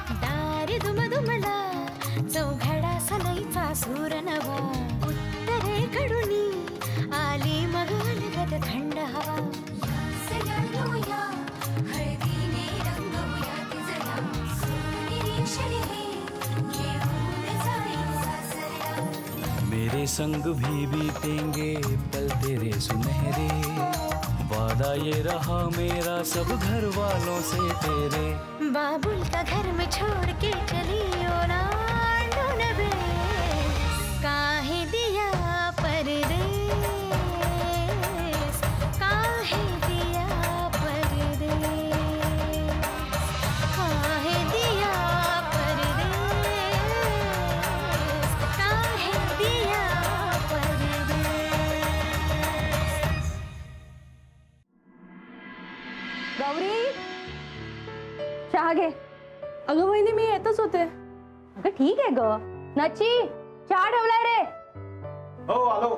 दारी दुमदुमला चौघडा सनईचा सूर नवा उत्तरेकडून आली मग अलगद थंड हवा सगळूया हळदीने रंगवूया तिजला निरीक्षण हे घेऊन जाईल सासरा मेरे संग भी बीतेंगे पल तेरे सुनहरे वादा ये रहा मेरा सब घर वालों से तेरे बाबुल का घर में छोड़ के चली ओ ना ढूंढबे काहे दिया परदेस काहे दिया परदेस काहे दिया परदेस काहे दिया परदेस। गौरी चहा घे। अगं वहिनी मी येतच होते। अगं ठीक आहे ग नची चहा ठेवलाय रे। हो आलो।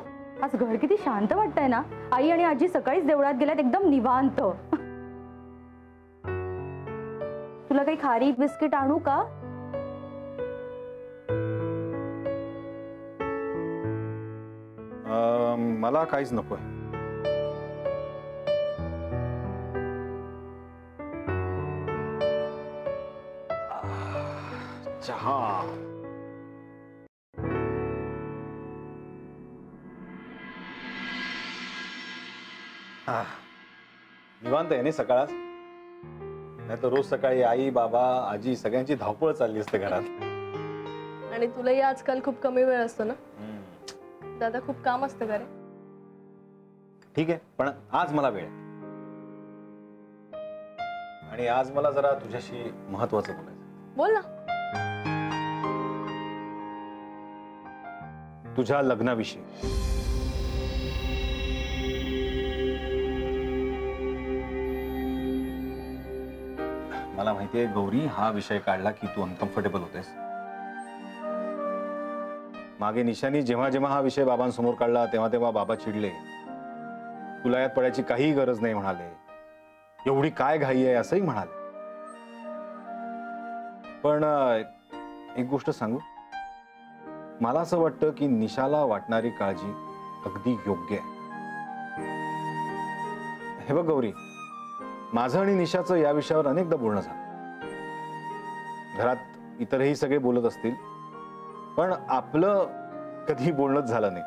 आज घर किती शांत वाटतंय ना। आई आणि आजी सकाळीच देवळात गेल्यात एकदम निवांत। तुला काही खारी बिस्किट आणू का? मला काहीच नको। चहा निवांत आहे ना सकाळच। नाही तर रोज सकाळी आई बाबा आजी सगळ्यांची धावपळ चालली असते घरात। आणि तुलाही आजकाल खूप कमी वेळ असतो ना। दादा खूप काम असतं का रे? ठीक आहे पण आज मला वेळ आहे आणि आज मला जरा तुझ्याशी महत्त्वाचं बोलायचं। बोल ना। तुझ्या लग्नाविषयी। मला माहितीये गौरी हा विषय काढला की तू अनकम्फर्टेबल होतेस। मागे निशानी जेव्हा जेव्हा हा विषय बाबांसमोर काढला तेव्हा तेव्हा बाबा चिडले। तुला यात पडायची काही गरज नाही म्हणाले। एवढी काय घाई आहे असंही म्हणाले। पण एक गोष्ट सांगू, मला असं वाटतं की निशाला वाटणारी काळजी अगदी योग्य आहे। हे बघ गौरी, माझं आणि निशाचं या विषयावर अनेकदा बोलणं झालं। घरात इतरही सगळे बोलत असतील पण आपलं कधी बोलणंच झालं नाही।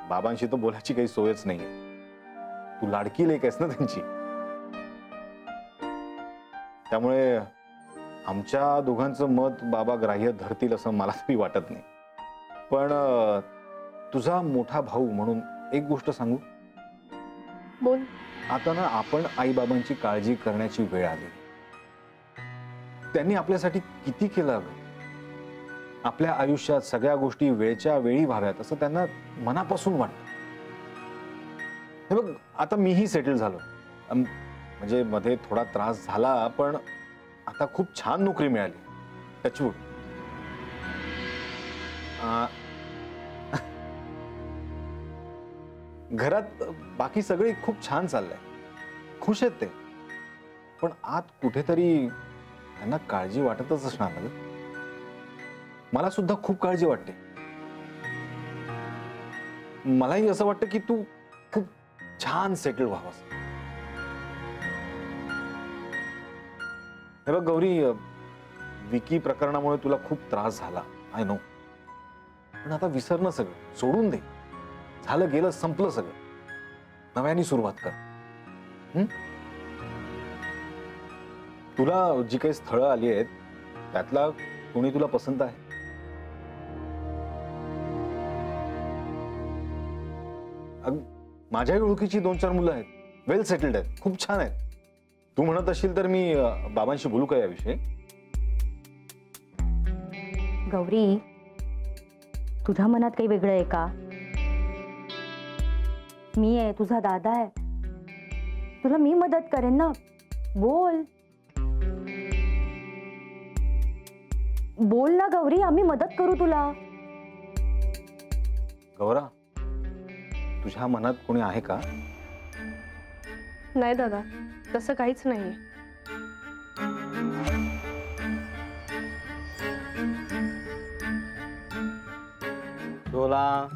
बाबांशी तर बोलायची काही सोयच नाहीये। तू लाडकी लेक आहेस ना त्यांची, त्यामुळे आमच्या दोघांचं मत बाबा ग्राह्य धरतील असं मला तरी वाटत नाही। पण तुझा मोठा भाऊ म्हणून एक गोष्ट सांगू? बोल। आता ना आपण आई बाबांची काळजी करण्याची वेळ आली। त्यांनी आपल्यासाठी किती केलं। आपल्या आयुष्यात सगळ्या गोष्टी वेळच्या वेळी व्हाव्यात असं त्यांना मनापासून वाटतं। हे बघ आता मीही सेटल झालो, म्हणजे मध्ये थोडा त्रास झाला पण आता खूप छान नोकरी मिळाली, टचवूड। घरात बाकी सगळे खूप छान चाललंय, खुश आहेत ते। पण आत कुठेतरी त्यांना काळजी वाटतच असणार ना। मला सुद्धा खूप काळजी वाटते। मलाही असं वाटतं की तू खूप छान सेटल व्हावास। हे बघ गौरी, विकी प्रकरणामुळे तुला खूप त्रास झाला, आय नो। पण आता विसर ना सगळं, सोडून दे। झालं गेलं, संपलं सगळं। नव्याने सुरुवात कर। तुला जी काही स्थळं आली आहेत त्यातला कोणी तुला पसंत आहे? माझ्या ओळखीची 2-4 मुलं आहेत, वेल सेटल्ड आहेत, खूप छान आहेत। तू म्हणत असशील तर मी बाबांशी बोलू का याविषयी? गौरी, तुझ्या मनात काही वेगळं आहे का? मी आहे, तुझा दादा आहे, तुला मी मदत करेन ना। बोल बोल ना गौरी, आम्ही मदत करू तुला। गौरा, तुझ्या मनात कोणी आहे का? नाही दादा, तसं काहीच नाहीये। 16,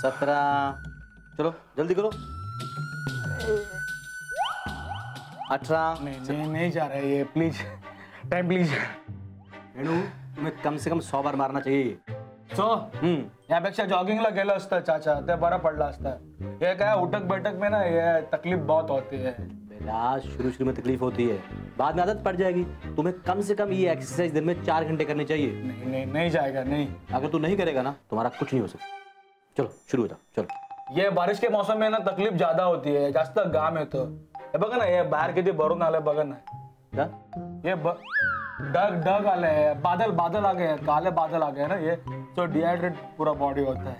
17, चलो जल्दी करो, 18। नहीं जा रहा है ये, प्लीज टाइम प्लीज। वेणू तुम्हें कम से कम 100 बार मारना चाहिए। सो यापेक्षा जॉगिंगला गेलं असतं चाचा, ते बरं पडलं असतं। ये काय उठक बैठक में ना ये तकलीफ बहुत होती है। बेटा शुरू में तकलीफ होती है, बाद में आदत पड़ जाएगी। तुम्हें कम से कम ये एक्सरसाइज दिन में 4 घंटे करनी चाहिए। नहीं जाएगा, नहीं। अगर तू नहीं करेगा ना तुम्हारा कुछ नहीं हो सकता। चलो शुरू हो जाओ, चलो। ये बारिश के मौसम में ना तकलीफ ज्यादा होती है, जास्त घाम येतो। हे बघा ना, हे बाहेर किती भरून आलंय बघा ना। क्या? ये ढग आले हैं, बादल आ गए हैं, काले बादल आ गए हैं ना, ये तो डिहाइड्रेट पूरा बॉडी होता है।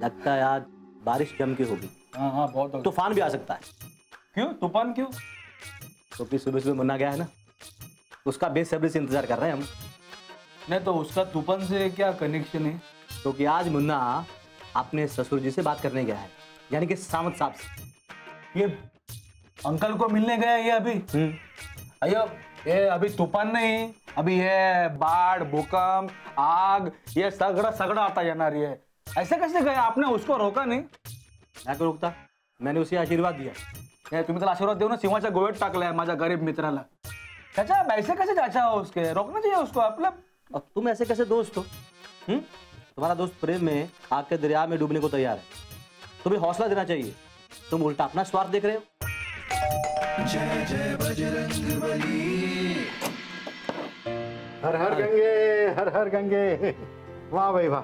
लगता है आज बारिश जम के होगी। हाँ बहुत होगी। तूफान भी आ सकता है। क्यों तूफान क्यों? क्योंकि सुबह मुन्ना गया है ना, उसका बेसब्री से इंतजार कर रहे हैं हम। नहीं तो उसका तूफान से क्या कनेक्शन है? क्योंकि आज मुन्ना अपने ससुर जी से बात करने गया है, यानी कि सामंत साहब से। ये अंकल को मिलने गया ये अभी? अयो ये अभी तूफान नहीं, अभी ये बाढ़, भूकंप, आग, ये सगड़ा आता येणार है। ऐसे कैसे गया? आपने उसको रोका नाही? मैं क्यों रोकता? मैंने उसे आशीर्वाद दिया। हे तुम्ही त्याला आशीर्वाद देऊ ना, सिंहाच्या गोव्यात टाकलाय माझ्या गरीब मित्राला। चाचा ऐसे कैसे चाचा हो उसके? रोकना चाहिए उसको। आपला अब तुम ऐसे कैसे दोस्त हो? तुम्हारा दोस्त प्रेम में आग के दरिया में डूबने को तैयार है। तुम्हें हौसला देना चाहिए, तुम उल्टा अपना स्वार्थ देख रहे हो। जय जय बजरंगबली। हर हर गंगे, हर हर गंगे। वाह भाई वाह,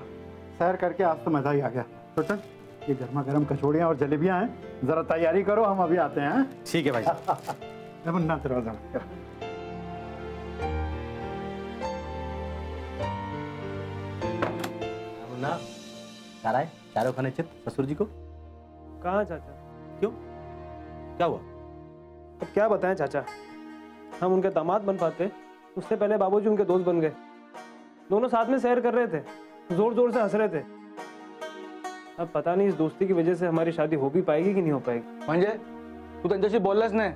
सैर करके आज तो मजा ही आ गया। तो चल ये गर्मा गर्म कचौड़ियाँ और जलेबियाँ हैं, जरा तैयारी करो, हम अभी आते हैं। ठीक है भाई। मुन्ना तेरा मुन्ना क्या रहा है? चारों खाने चित ससुर जी को? कहाँ चाचा? क्यों, क्या हुआ? अब क्या बताएं चाचा, हम उनके दामाद बन पाते उससे पहले बाबूजी उनके दोस्त बन गए। दोनों साथ में सैर कर रहे थे, जोर जोर से हंस रहे थे। अब पता नहीं इस दोस्ती की वजह से हमारी शादी हो भी पाएगी कि नहीं हो पाएगी। म्हणजे तू त्यांच्याशी बोललास नाही?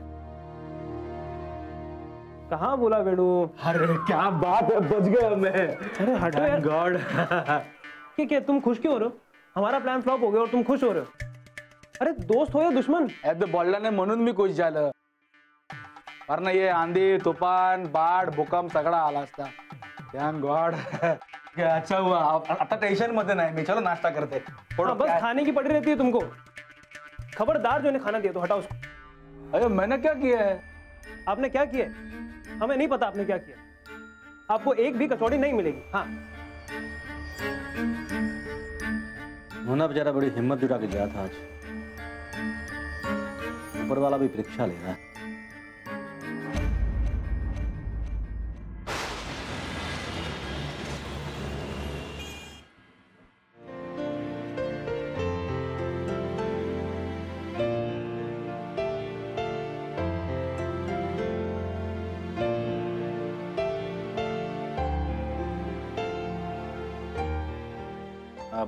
कहाँ बोला वेणु? अरे क्या बात है, बच गया मैं। अरे हटो यार। गॉड। क्या तुम खुश क्यों हो रहे हो? हमारा प्लान फ्लॉप हो गया और तुम खुश हो रहे हो? अरे दोस्त हो या दुश्मन? बोलला नाही म्हणून मी खुश झालं, वरना ये आंधी, तूफान, बाढ़, भूकंप सगळा आला असता। Thank God. अच्छा हुआ, आता टेंशन मध्ये नाही मी। चलो नाश्ता करते। बस खाने की पड़ी रहती है तुमको। खबरदार जो ने खाना दिया तो हटाओ उसको। अरे मैंने क्या किया है? आपने क्या किया? हमें नहीं पता आपने क्या किया। आपको एक भी कचौड़ी नहीं मिलेगी। हाँ मुन्ना बेचारा बड़ी हिम्मत जुटा के गया था आज। ऊपर वाला भी परीक्षा ले रहा है।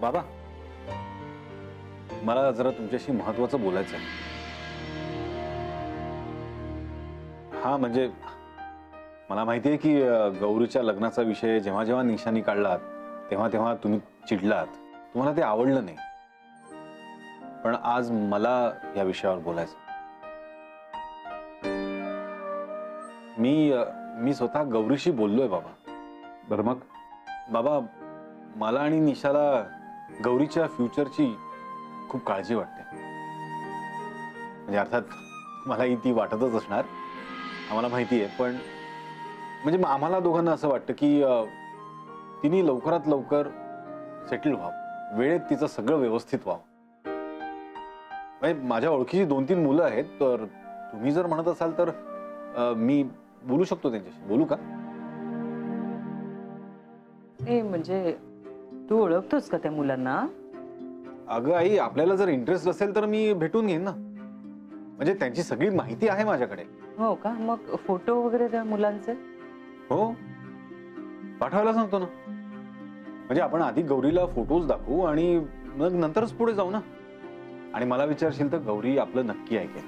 बाबा मला जरा तुमच्याशी महत्वाचं बोलायचं आहे। हा म्हणजे मला माहिती आहे की गौरीच्या लग्नाचा विषय जेव्हा जेव्हा निशाणी काढलात तेव्हा तेव्हा तुम्ही चिडलात, तुम्हाला ते आवडलं नाही। पण आज मला या विषयावर बोलायचं। मी स्वतः गौरीशी बोललोय बाबा। बरं मग बाबा, मला आणि निशाला गौरीच्या फ्युचरची खूप काळजी वाटते। म्हणजे अर्थात मलाही ती वाटतच असणार, आम्हाला माहिती आहे। पण म्हणजे आम्हाला दोघांना असं वाटतं की तिने लवकरात लवकर सेटल व्हावं, वेळेत तिचं सगळं व्यवस्थित व्हावं। म्हणजे माझ्या ओळखीची 2-3 मुलं आहेत, तर तुम्ही जर म्हणत असाल तर मी बोलू शकतो त्यांच्याशी। बोलू का? म्हणजे तू ओळखतोस का त्या मुलांना? अगं आई, आपल्याला जर इंटरेस्ट असेल तर मी भेटून घेईन ना। म्हणजे त्यांची सगळी माहिती आहे माझ्याकडे। हो का? मग फोटो वगैरे त्या मुलांचे? हो, पाठवायला सांगतो ना। म्हणजे आपण आधी गौरीला फोटोज दाखवू आणि मग नंतरच पुढे जाऊ ना। आणि मला विचारशील तर गौरी आपलं नक्की ऐकेल।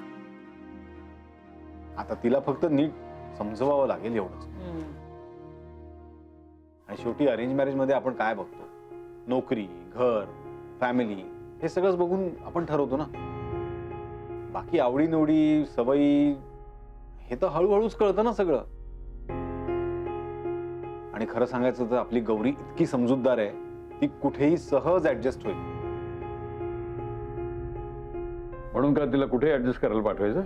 आता तिला फक्त नीट समजवावं लागेल एवढंच। आणि शेवटी अरेंज मॅरेज मध्ये आपण काय बघतो, नोकरी, घर, फॅमिली हे सगळंच बघून आपण ठरवतो ना. बाकी आवडीनिवडी, सवयी हे तर हळूहळूच कळतं ना सगळं. आणि खरं सांगायचं तर आपली गौरी इतकी समजूतदार आहे, ती कुठेही सहज ऍडजस्ट होईल. म्हणून का तिला कुठे ऍडजस्ट करायला पाठवायचं?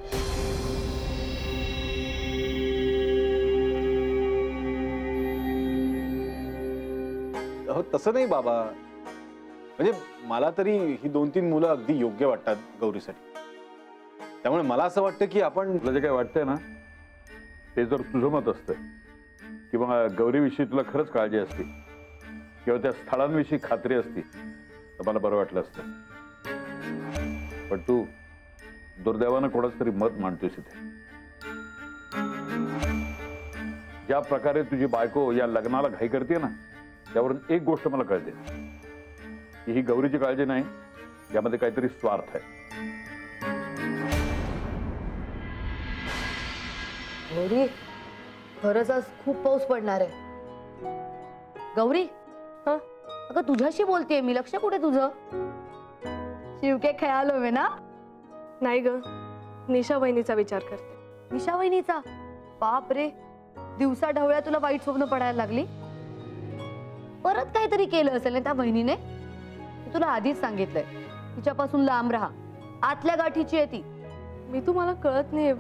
तसं नाही बाबा, म्हणजे मला तरी ही 2-3 मुलं अगदी योग्य वाटतात गौरीसाठी. त्यामुळे मला असं वाटतं की आपण, तुला जे काय वाटतंय ना ते जर तुझं मत असतं किंवा गौरीविषयी तुला खरंच काळजी असती किंवा त्या स्थळांविषयी खात्री असती तर मला बरं वाटलं असतं. पण तू दुर्दैवानं कोणाच तरी मत मांडतोयस इथे. ज्या प्रकारे तुझी बायको या लग्नाला घाई करते ना, त्यावरून एक गोष्ट मला कळते की ही गौरीची काळजी नाही, यामध्ये काहीतरी स्वार्थ आहे. गौरी, खरंच आज खूप पाऊस पडणार आहे. गौरी, अगं तुझ्याशी बोलतेय मी, लक्ष कुठे तुझं? शिवके ख्याल हवे ना? नाही ग, निशा वहिनीचा विचार करते. निशा वहिनीचा? बाप रे, दिवसा ढवळ्या तुला वाईट स्वप्न पडायला लागली. परत काहीतरी केलं असेल ना त्या बहिणीने. तुला आधीच सांगितलंय, तिच्यापासून लांब राहा. आतल्या गाठीची आहे ती. मी तुम्हाला कळत नाही,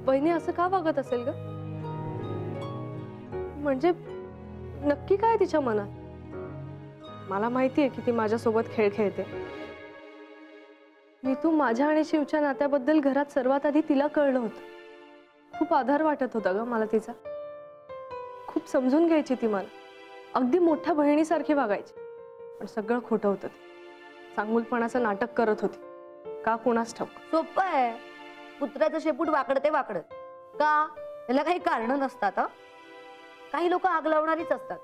वहिनी असं का वागत असेल ग? म्हणजे नक्की काय तिच्या मनात? मला माहितीये की ती माझ्यासोबत खेळ खेळते. मी तू माझ्या आणि शिवच्या नात्याबद्दल घरात सर्वात आधी तिला कळलं होतं. खूप आधार वाटत होता ग मला तिचा. खूप समजून घ्यायची ती मला, अगदी मोठ्या बहिणीसारखी वागायची. पण सगळं खोटं होतं. चांगुलपणाचं नाटक करत होती. का कोणास ठाऊक. सोपं आहे, कुत्र्याचं शेपूट वाकडं ते वाकडं. का? त्याला काही कारण नसतात. काही लोक आग लावणारीच असतात,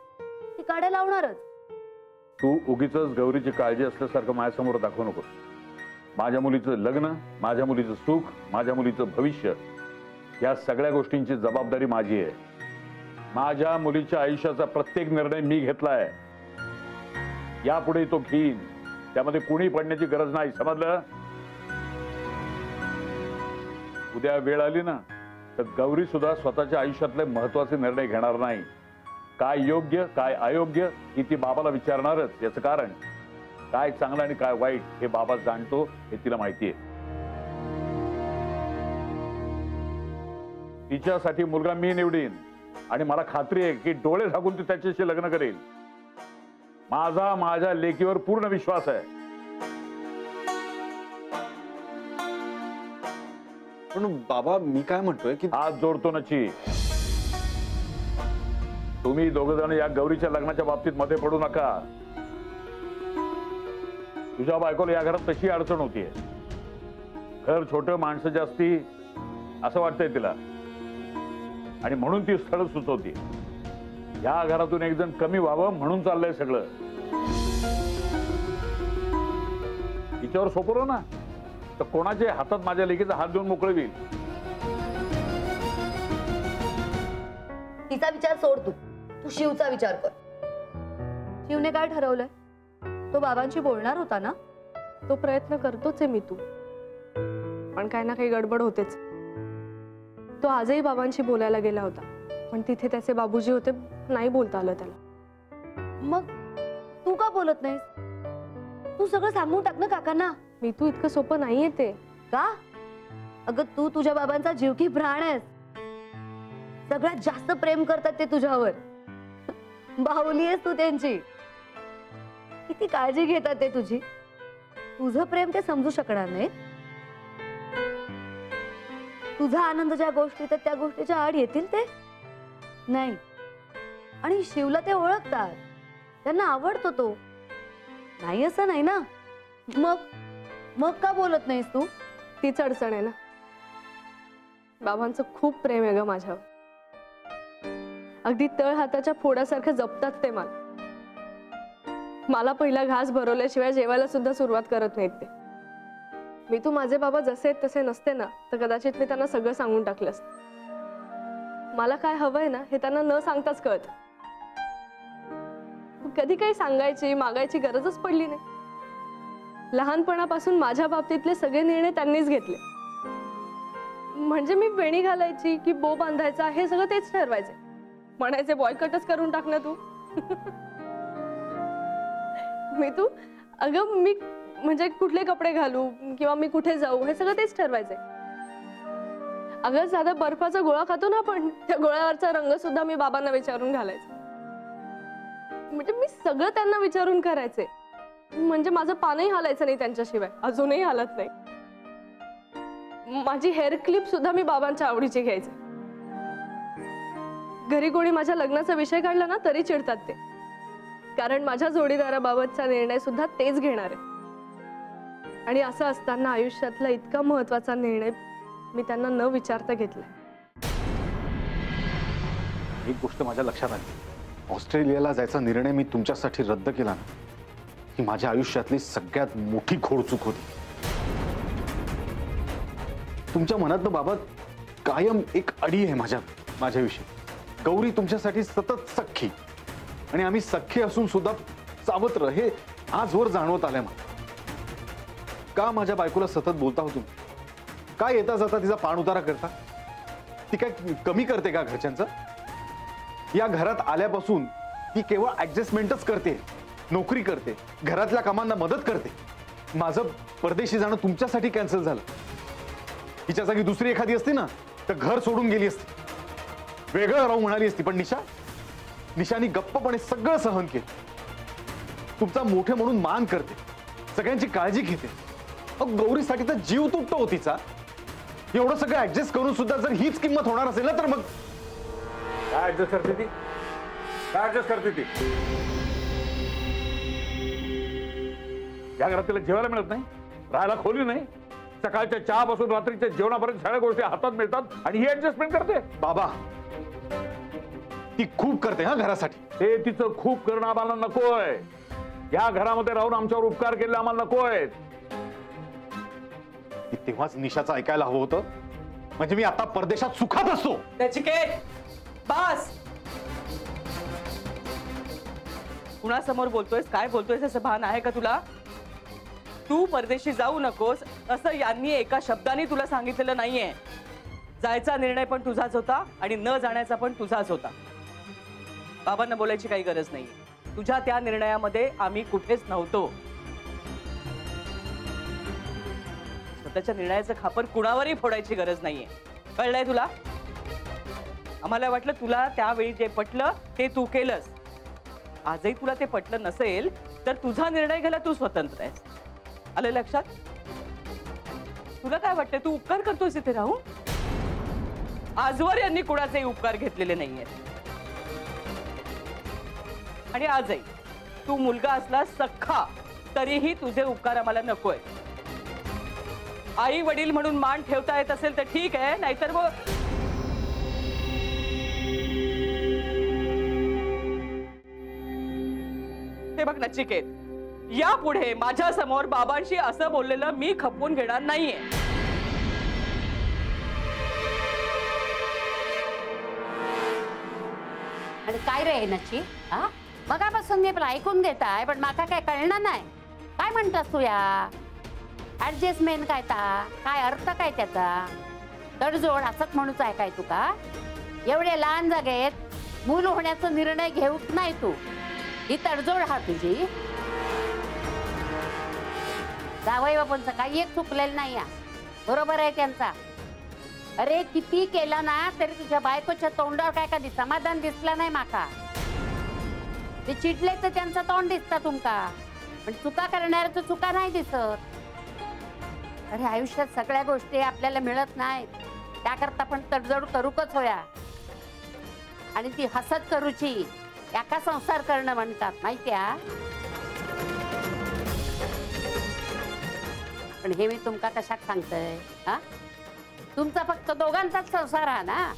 ती काड्या लावणारच. तू उगीच गौरीची काळजी असल्यासारखं माझ्यासमोर दाखवू नको. माझ्या मुलीचं लग्न, माझ्या मुलीचं सुख, माझ्या मुलीचं भविष्य, या सगळ्या गोष्टींची जबाबदारी माझी आहे. माझ्या मुलीच्या आयुष्याचा प्रत्येक निर्णय मी घेतलाय. यापुढे तो घेईन, त्यामध्ये कुणी पडण्याची गरज नाही, समजलं? उद्या वेळ आली ना तर गौरी सुद्धा स्वतःच्या आयुष्यातले महत्वाचे निर्णय घेणार नाही. काय योग्य काय अयोग्य ही ती बाबाला विचारणारच. याचं कारण काय चांगलं आणि काय वाईट हे बाबा जाणतो, हे तिला माहितीये. तिच्यासाठी मुलगा मी निवडीन आणि मला खात्री आहे की डोळे झाकून ती त्याच्याशी लग्न करेल. माझा माझ्या लेकीवर पूर्ण विश्वास आहे. पण बाबा मी काय म्हणतोय की हात जोडतो नची. तुम्ही दोघ जण या गौरीच्या लग्नाच्या बाबतीत मध्ये पडू नका. तुझ्या बायकोला या घरात तशी अडचण होतीये. घर छोटं, माणसं जास्ती असं वाटतंय तिला आणि म्हणून ती स्थळ सुचवते. या घरातून एक जण कमी व्हावं म्हणून चाललंय सगळं. तिच्यावर सोपवलं ना तर कोणाच्या हातात माझ्या लेकीचा हात देऊन मोकळे होईल. तिचा विचार सोड तू. तू शिवचा विचार कर. शिवने काय ठरवलंय? तो बाबांशी बोलणार होता ना? तो प्रयत्न करतोच आहे मी तू, पण काही ना काही गडबड होतेच. तो आजही बाबांशी बोलायला गेला होता, पण तिथे त्याचे बाबूजी होते, नाही बोलता आलं त्याला. मग तू का बोलत नाहीस? तू सगळं सांगून टाक ना काकांना. मी तू इतकं सोपं नाहीये ते. का? अगं तू तुझ्या बाबांचा जीव की प्राण आहेस. सगळ्यात जास्त प्रेम करतात ते तुझ्यावर. बाहुली आहेस तू त्यांची. किती काळजी घेतात ते तुझी. तुझं प्रेम ते समजू शकणार नाही. तुझा आनंद ज्या गोष्टीत आहे त्या गोष्टीच्या आड येतील ते नाही. आणि शिवला ते ओळखतात, त्यांना आवडतो तो. नाही असं नाही ना. मग का बोलत नाहीस तू? तीच अडचण आहे ना. बाबांचं खूप प्रेम आहे ग माझ्यावर. अगदी तळ हाताच्या फोडासारखं जपतात ते मला. मला पहिला घास भरवल्याशिवाय जेवायला सुद्धा सुरुवात करत नाहीत ते. मी तू माझे बाबा जसे आहेत तसे नसते ना तर कदाचित मी त्यांना सगळं सांगून टाकलं असतं. मला काय हवंय ना हे त्यांना न सांगताच कळत. कधी काही सांगायची मागायची गरजच पडली नाही. लहानपणापासून माझ्या बाबतीतले सगळे निर्णय त्यांनीच घेतले. म्हणजे मी वेणी घालायची की बो बांधायचा हे सगळं तेच ठरवायचे. म्हणायचे बॉयकटच करून टाक ना तू. अगं मी म्हणजे कुठले कपडे घालू किंवा मी कुठे जाऊ हे सगळं तेच ठरवायचे. अगं साधा बर्फाचा गोळा खातो ना आपण, त्या गोळ्यावरचा रंग सुद्धा मी बाबांना विचारून घालायचे. म्हणजे मी सगळं त्यांना विचारून करायचे. म्हणजे माझं पानही हालायचं नाही त्यांच्याशिवाय, अजूनही हालत नाही. माझी हेअर क्लिप सुद्धा मी बाबांच्या आवडीची घ्यायचे. घरी कोणी माझ्या लग्नाचा विषय काढला ना तरी चिडतात ते, कारण माझ्या जोडीदाराबाबतचा निर्णय सुद्धा तेच घेणार आहे. आणि असं असताना आयुष्यातला इतका महत्वाचा निर्णय मी त्यांना न विचारता घेतला. एक गोष्ट माझ्या लक्षात आली, ऑस्ट्रेलियाला जायचा निर्णय मी तुमच्यासाठी रद्द केला ना, ही माझ्या आयुष्यातली सगळ्यात मोठी घोडचूक होती. तुमच्या मनात बाबा कायम एक अडी आहे माझ्याविषयी. गौरी तुमच्यासाठी सतत सख्खी, आणि आम्ही सख्खे असून सुद्धा सावत्र हे आजवर जाणवत आलंय मला. का माझ्या बायकोला सतत बोलता हो तुम्ही? काय येता जाता तिचा पाण उतारा करता? ती काय कमी करते का घरच्यांचं? या घरात आल्यापासून ती केवळ ऍडजस्टमेंटच करते, नोकरी करते, घरातल्या कामांना मदत करते. माझं परदेशी जाणं तुमच्यासाठी कॅन्सल झालं. हिच्या जागी दुसरी एखादी असती ना तर घर सोडून गेली असती, वेगळं राहू म्हणाली असती. पण निशानी गप्पपणे सगळं सहन केलं. तुमचा मोठे म्हणून मान करते, सगळ्यांची काळजी घेते. गौरीसाठी तर जीव तुटतो हो तिचा. एवढं सगळं ऍडजस्ट करून सुद्धा जर हीच किंमत होणार असेल ना तर मग काय ऍडजस्ट करते ती? काय ऍडजस्ट करते ती? या घरात तिला जेवायला मिळत नाही, राहायला खोली नाही, सकाळच्या चहापासून रात्रीच्या जेवणापर्यंत सगळ्या गोष्टी हातात मिळतात आणि ही ऍडजस्टमेंट करते. बाबा ती खूप करते हा घरासाठी. ते तिचं खूप करणं आम्हाला नकोय. या घरामध्ये राहून आमच्यावर उपकार केले आम्हाला नकोय. तेव्हाच निशाचं ऐकायला हवं होतं. म्हणजे मी आता परदेशात सुखात असतो. बस. कुणासमोर बोलतोयस, काय बोलतोयस असं भान आहे का तुला? तू परदेशी जाऊ नकोस असं यांनी एका शब्दाने तुला सांगितलेलं नाहीये. जायचा निर्णय पण तुझाच होता आणि न जाण्याचा पण तुझाच होता. बाबांना बोलायची काही गरज नाही. तुझ्या त्या निर्णयामध्ये आम्ही कुठेच नव्हतो. स्वतःच्या निर्णयाचं खापर कुणावरही फोडायची गरज नाहीये. कळलंय तुला? आम्हाला वाटलं तुला त्यावेळी जे पटलं ते तू केलंस. आजही तुला ते पटलं नसेल तर तुझा निर्णय घ्यायला तू स्वतंत्र आहेस. आलं लक्षात? तुला काय वाटतं तू उपकार करतोयस इथे राहून? आजवर यांनी कुणाचे उपकार घेतलेले नाहीयेत. आणि आजही तू मुलगा असला सख्खा तरीही तुझे उपकार आम्हाला नकोय. आई वडील म्हणून मान ठेवता येत असेल तर ठीक आहे, नाहीतर मग हे बघ नचिकेत, यापुढे माझ्या समोर बाबांशी असं बोललेलं मी खपवून घेणार नाहीये. आणि काय रे नची? हा मगापासून मी आपलं ऐकून घेताय पण माका काय कळणार नाही. काय म्हणतास तू? या ऍडजस्टमेंट काय ता? काय अर्थ काय त्याचा? तडजोड असंच म्हणूच आहे काय तुका? एवढे लहान जागेत मूल होण्याचा निर्णय घेऊच नाही तू. ही तडजोड हा तुझी. जावई बापांचं काही एक चुकलेलं नाही. बरोबर आहे त्यांचा. अरे किती केला ना तरी तुझ्या बायकोच्या तोंडावर काय कधी समाधान दिसलं नाही माका. ते चिडले तर त्यांचं तोंड दिसतं तुमका, पण चुका करणाऱ्याचं चुका नाही दिसत. अरे आयुष्यात सगळ्या गोष्टी आपल्याला मिळत नाहीत, त्याकरता पण तडजोड करूकच होया. आणि ती हसत करूची याका संसार करणं म्हणतात माहित्या. पण हे मी तुमका कशाक सांगतोय? हा तुमचा फक्त दोघांचाच संसार हा ना,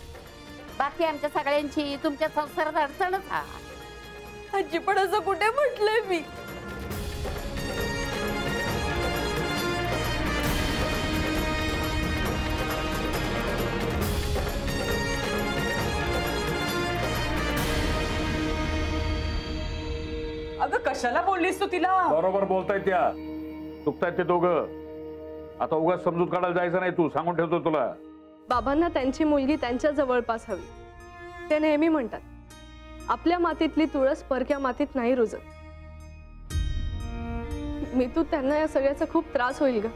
बाकी आमच्या सगळ्यांची तुमच्या संसारात अडचणच हा. आजी पण असं कुठे म्हटलंय मी? कशाला बोललीस तू तिला? बरोबर बोलतायत त्या, चुकतायत ते दोघं. आता उगाच समजूत काढायला जायचं नाही, तू सांगून ठेवतो तुला. बाबांना त्यांची मुलगी त्यांच्या जवळपास हवी. ते नेहमी म्हणतात, आपल्या मातीतली तुळस परक्या मातीत नाही रुजत. मी तू त्यांना या सगळ्याचा खूप त्रास होईल ग.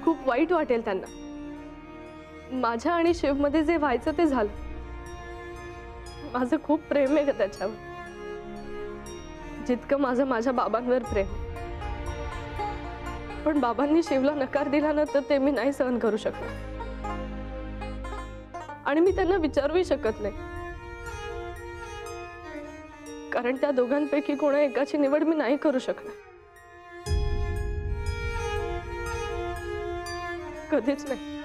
खूप वाईट वाटेल त्यांना. माझ्या आणि शिवमध्ये जे व्हायचं ते झालं. माझं खूप प्रेम आहे ग त्याच्यावर, जितकं माझं माझ्या बाबांवर प्रेम. पण बाबांनी शिवला नकार दिला ना, तर ते मी नाही सहन करू शकत. आणि मी त्यांना विचारूही शकत नाही, कारण त्या दोघांपैकी कोणा एकाची निवड मी नाही करू शकणार. कधीच नाही.